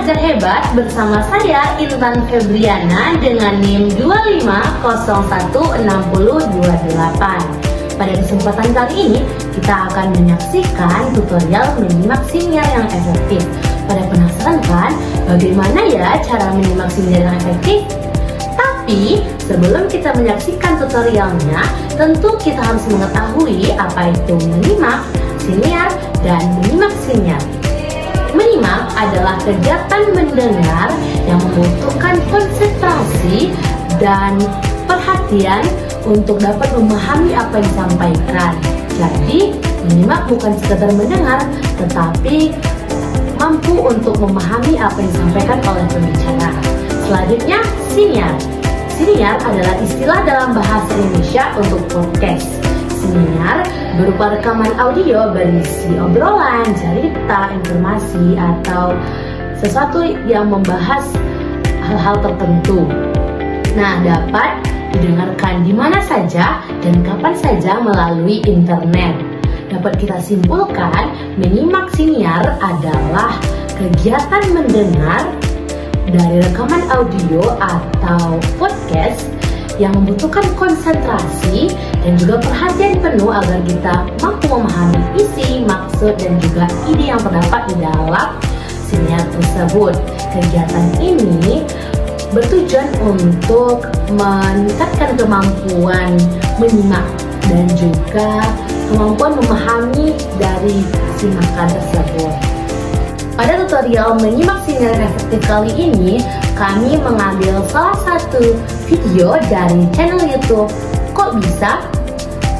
Belajar Hebat bersama saya Intan Febriana dengan NIM 25016028. Pada kesempatan kali ini kita akan menyaksikan tutorial menyimak siniar yang efektif. Pada penasaran kan bagaimana ya cara menyimak siniar yang efektif? Tapi sebelum kita menyaksikan tutorialnya, tentu kita harus mengetahui apa itu menyimak siniar dan menyimak siniar. Menyimak adalah kegiatan mendengar yang membutuhkan konsentrasi dan perhatian untuk dapat memahami apa yang disampaikan. Jadi, menyimak bukan sekedar mendengar, tetapi mampu untuk memahami apa yang disampaikan oleh pembicara. Selanjutnya, siniar. Siniar adalah istilah dalam bahasa Indonesia untuk podcast. Siniar berupa rekaman audio berisi obrolan, cerita, informasi, atau sesuatu yang membahas hal-hal tertentu. Nah, dapat didengarkan di mana saja dan kapan saja melalui internet. Dapat kita simpulkan, menyimak siniar adalah kegiatan mendengar dari rekaman audio atau podcast yang membutuhkan konsentrasi dan juga perhatian penuh agar kita mampu memahami isi, maksud, dan juga ide yang terdapat di dalam siniar tersebut. Kegiatan ini bertujuan untuk meningkatkan kemampuan menyimak dan juga kemampuan memahami dari simakan tersebut. Pada tutorial menyimak siniar efektif kali ini, kami mengambil salah satu video dari channel YouTube Kok Bisa?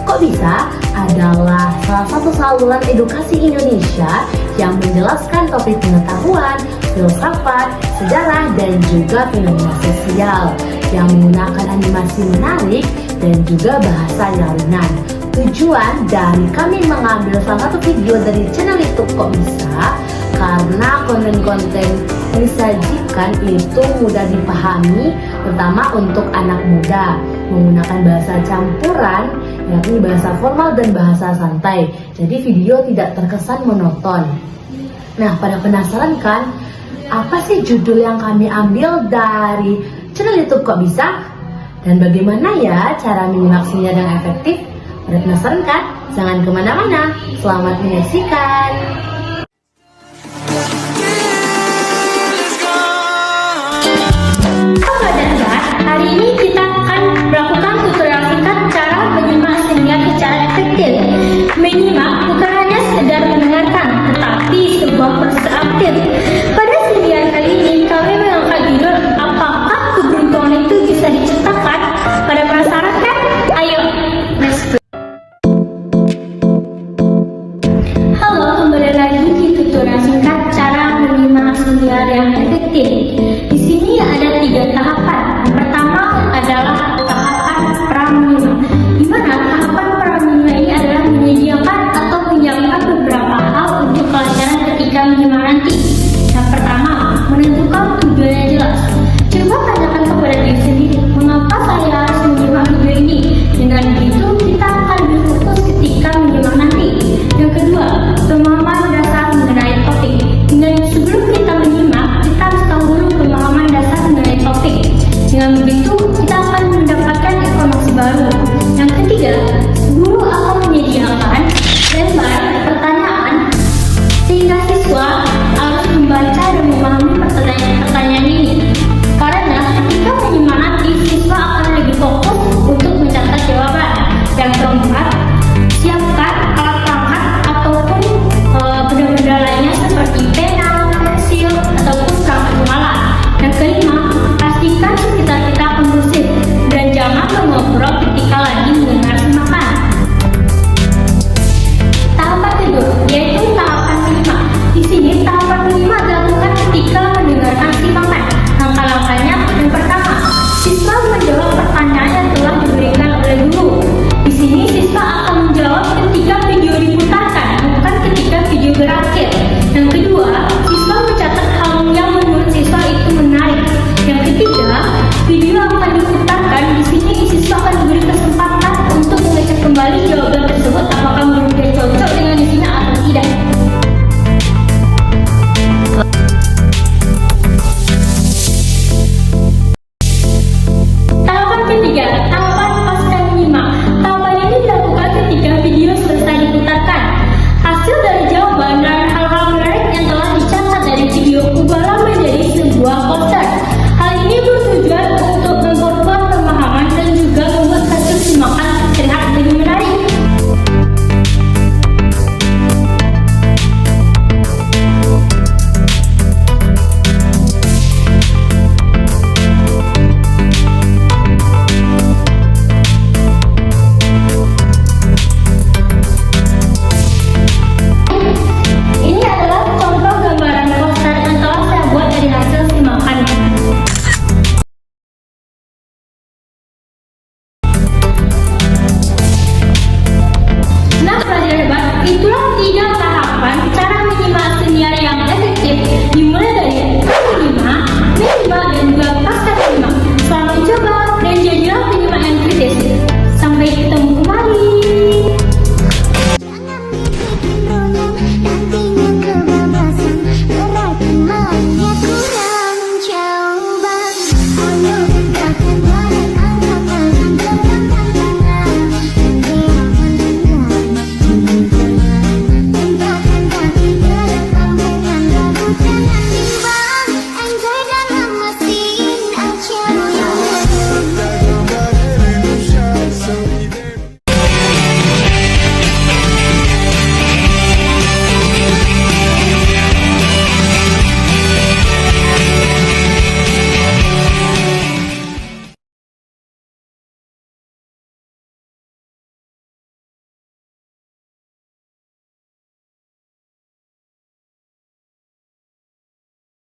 Kok Bisa adalah salah satu saluran edukasi Indonesia yang menjelaskan topik pengetahuan, filsafat, sejarah, dan juga fenomena sosial yang menggunakan animasi menarik dan juga bahasa yang ringan. Tujuan dari kami mengambil salah satu video dari channel YouTube Kok Bisa karena konten-konten yang disajikan itu mudah dipahami, terutama untuk anak muda, menggunakan bahasa campuran, yakni bahasa formal dan bahasa santai. Jadi video tidak terkesan monoton. Nah, pada penasaran kan, apa sih judul yang kami ambil dari channel YouTube Kok Bisa? Dan bagaimana ya cara menyimak siniar yang efektif? Pada penasaran kan? Jangan kemana-mana. Selamat menyaksikan. Hari ini kita akan melakukan tutorial singkat cara menyimak siniar secara efektif. Menyimak bukan hanya sekedar mendengarkan, tetapi sebuah proses aktif. Pada siniar kali ini kami mengangkat judul apakah keberuntungan itu bisa diciptakan? Pada penasaran kan? Ayo, let's go. Halo, kembali lagi di tutorial singkat cara menyimak siniar yang efektif.